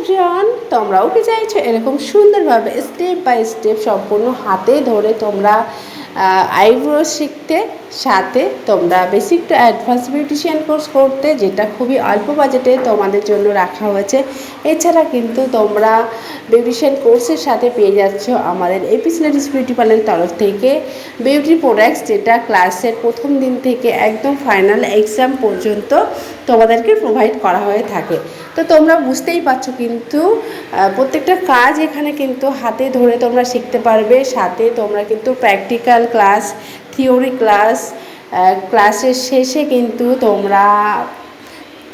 Everyone, তোমরাও কি চাইছো এরকম সুন্দরভাবে স্টেপ বাই স্টেপ সম্পূর্ণ হাতে ধরে তোমরা আইব্রো শিখতে, সাথে তোমরা basic to advance beautician course করতে, যেটা খুবই অল্প বাজেটে তোমাদের জন্য রাখা হয়েছে। এছাড়া কিন্তু তোমরা বিউটিশিয়ান কোর্সের সাথে পেয়ে যাচ্ছ আমাদের এপিস লেডিস বিউটি পার্লারের তরফ থেকে বিউটি প্রোডাক্টস, যেটা ক্লাসের প্রথম দিন থেকে একদম ফাইনাল এক্সাম পর্যন্ত তোমাদেরকে প্রোভাইড করা হয়ে থাকে। তো তোমরা বুঝতেই পারছো কিন্তু প্রত্যেকটা কাজ এখানে কিন্তু হাতে ধরে তোমরা শিখতে পারবে। সাথে তোমরা কিন্তু প্র্যাকটিক্যাল ক্লাস, থিওরি ক্লাস, ক্লাসের শেষে কিন্তু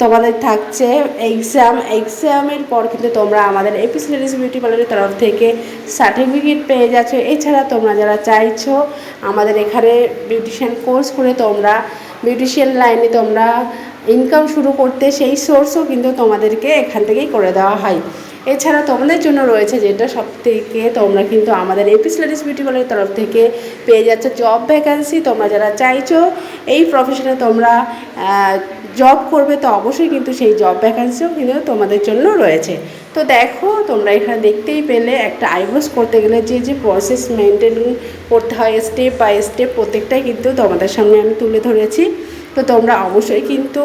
তোমাদের থাকছে এক্সামের পর কিন্তু তোমরা আমাদের এপিস লেডিস বিউটি পার্লারের তরফ থেকে সার্টিফিকেট পেয়ে যাচ্ছ। এছাড়া তোমরা যারা চাইছো আমাদের এখানে বিউটিশিয়ান কোর্স করে তোমরা বিউটিশিয়ান লাইনে তোমরা ইনকাম শুরু করতে, সেই সোর্সও কিন্তু তোমাদেরকে এখান থেকেই করে দেওয়া হয়। এছাড়া তোমাদের জন্য রয়েছে যেটা সবথেকে, তোমরা কিন্তু আমাদের এপিস লেডিস বিউটি পার্লারের তরফ থেকে পেয়ে যাচ্ছ জব ভ্যাকান্সি। তোমরা যারা চাইছো এই প্রফেশনে তোমরা জব করবে, তো অবশ্যই কিন্তু সেই জব ভ্যাকান্সিও কিন্তু তোমাদের জন্য রয়েছে। তো দেখো, তোমরা এখানে দেখতেই পেলে একটা আইব্রোস করতে গেলে যে প্রসেস মেনটেন করতে হয় স্টেপ বাই স্টেপ, প্রত্যেকটাই কিন্তু তোমাদের সামনে আমি তুলে ধরেছি। তো তোমরা অবশ্যই কিন্তু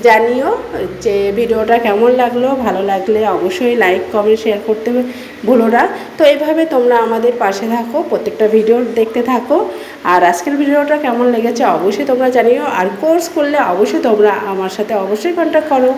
জানিও যে ভিডিওটা কেমন লাগলো। ভালো লাগলে অবশ্যই লাইক, কমেন্ট, শেয়ার করতে ভুলো না। তো এইভাবে তোমরা আমাদের পাশে থাকো, প্রত্যেকটা ভিডিও দেখতে থাকো। আর আজকের ভিডিওটা কেমন লেগেছে অবশ্যই তোমরা জানিও। আর কোর্স করলে অবশ্যই তোমরা আমার সাথে অবশ্যই কন্ট্যাক্ট করো।